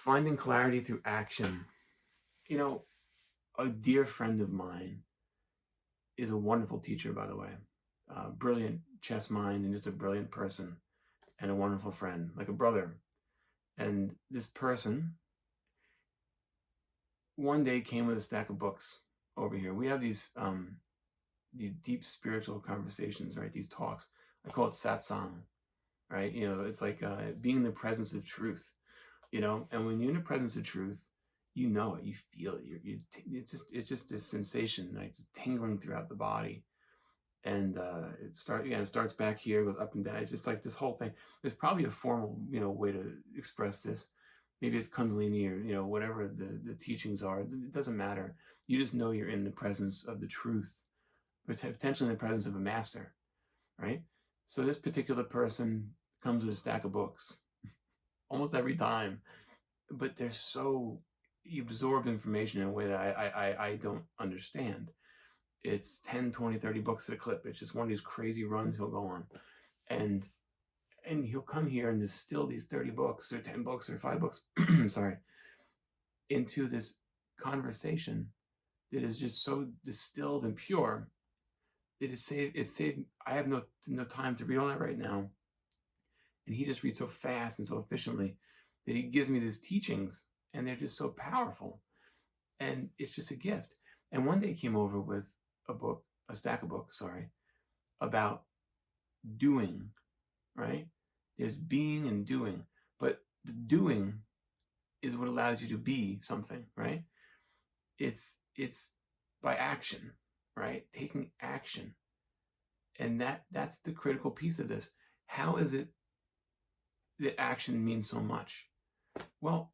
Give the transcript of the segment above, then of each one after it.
Finding clarity through action. You know, a dear friend of mine is a wonderful teacher, by the way. Brilliant chess mind and just a brilliant person and a wonderful friend, like a brother. And this person one day came with a stack of books over here. We have these deep spiritual conversations, right? These talks. I call it satsang, right? It's like being in the presence of truth. And when you're in the presence of truth, you know it, you feel it. It's just this sensation, like just tingling throughout the body, and it starts back here, goes up and down. It's just like this whole thing. There's probably a formal way to express this. Maybe it's Kundalini or whatever the teachings are. It doesn't matter. You just know you're in the presence of the truth, potentially in the presence of a master, right? So this particular person comes with a stack of books almost every time, but they're so you absorb information in a way that I don't understand. It's 10, 20, 30 books at a clip. It's just one of these crazy runs he'll go on. And he'll come here and distill these 30 books or 10 books or 5 books, sorry, into this conversation that is just so distilled and pure. It's saved. I have no time to read all that right now. And he just reads so fast and so efficiently that he gives me these teachings, and they're just so powerful. And it's just a gift. And one day he came over with a stack of books, sorry, about doing, right? There's being and doing, but the doing is what allows you to be something, right? It's by action, right? Taking action. And that's the critical piece of this. How is it that action means so much? Well,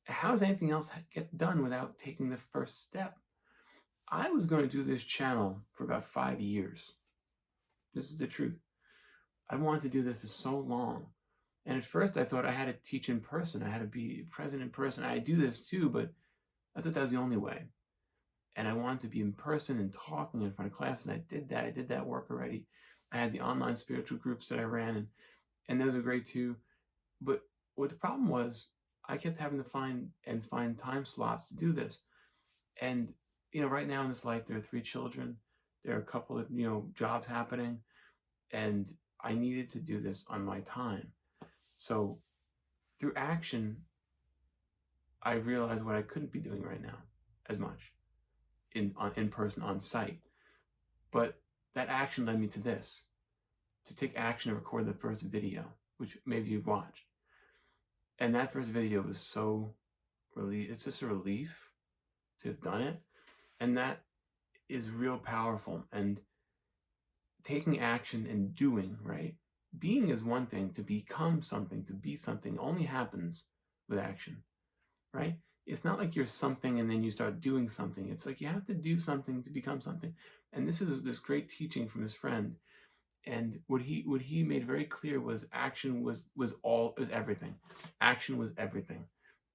how does anything else get done without taking the first step? I was going to do this channel for about 5 years. This is the truth. I wanted to do this for so long. And at first I thought I had to teach in person. I had to be present in person. I do this too, but I thought that was the only way. And I wanted to be in person and talking in front of classes. I did that. I did that work already. I had the online spiritual groups that I ran, and those are great too. But what the problem was, I kept having to find time slots to do this. And right now in this life, there are 3 children. There are a couple of jobs happening, and I needed to do this on my time. So through action, I realized what I couldn't be doing right now as much in person on site. But that action led me to this, to take action and record the first video, which maybe you've watched. And that first video was so it's just a relief to have done it. And that is real powerful. And taking action and doing, right? Being is one thing. To become something, to be something, only happens with action, right? It's not like you're something and then you start doing something. It's like you have to do something to become something. And this is this great teaching from his friend. And what he made very clear was action was everything. Action was everything.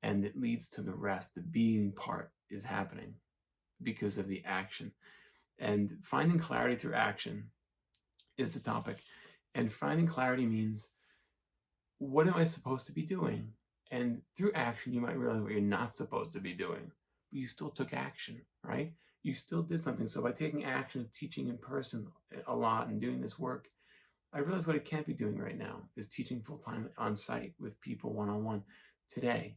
And it leads to the rest. The being part is happening because of the action. And finding clarity through action is the topic. And finding clarity means, what am I supposed to be doing? And through action, you might realize what you're not supposed to be doing, but you still took action, right? You still did something. So by taking action, teaching in person a lot and doing this work, I realize what I can't be doing right now is teaching full-time on site with people one-on-one today.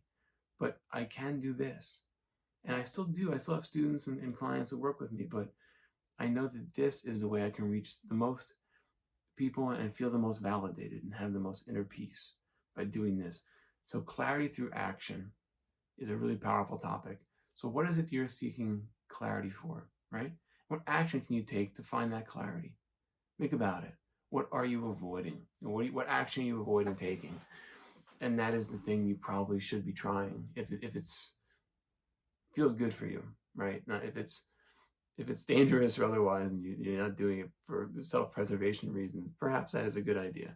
But I can do this. And I still do. I still have students and clients that work with me, but I know that this is the way I can reach the most people and feel the most validated and have the most inner peace by doing this. So clarity through action is a really powerful topic. So what is it you're seeking clarity for, right? What action can you take to find that clarity? Think about it. What are you avoiding? What action are you avoiding taking? And that is the thing you probably should be trying if it's feels good for you, right? Not if it's dangerous or otherwise, and you're not doing it for self-preservation reasons, perhaps that is a good idea.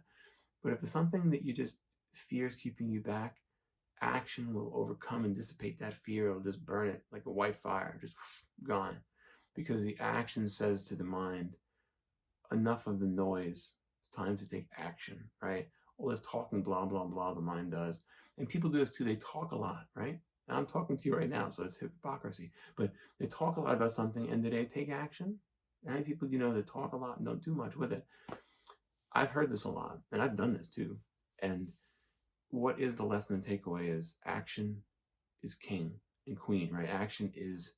But if it's something that you just fear is keeping you back, action will overcome and dissipate that fear. It'll just burn it like a white fire, just gone. Because the action says to the mind, enough of the noise. It's time to take action, right? all this talking, blah, blah, blah, the mind does. And people do this too. They talk a lot, right? And I'm talking to you right now, so it's hypocrisy. But they talk a lot about something, and do they take action? How many people do you know that talk a lot and don't do much with it? I've heard this a lot, and I've done this too. And what is the lesson and takeaway is action is king and queen, right? Action is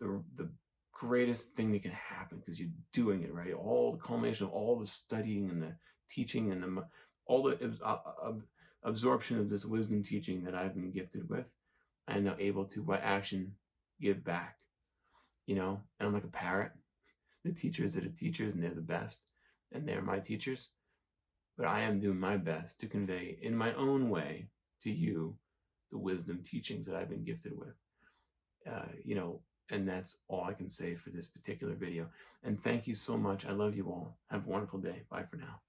the greatest thing that can happen because you're doing it, right? All the culmination of all the studying and the teaching and all the absorption of this wisdom teaching that I've been gifted with, I am now able to, by action, give back, And I'm like a parrot. The teachers that are teachers, and they're the best, and they're my teachers. But I am doing my best to convey in my own way to you the wisdom teachings that I've been gifted with. And that's all I can say for this particular video. And thank you so much. I love you all. Have a wonderful day. Bye for now.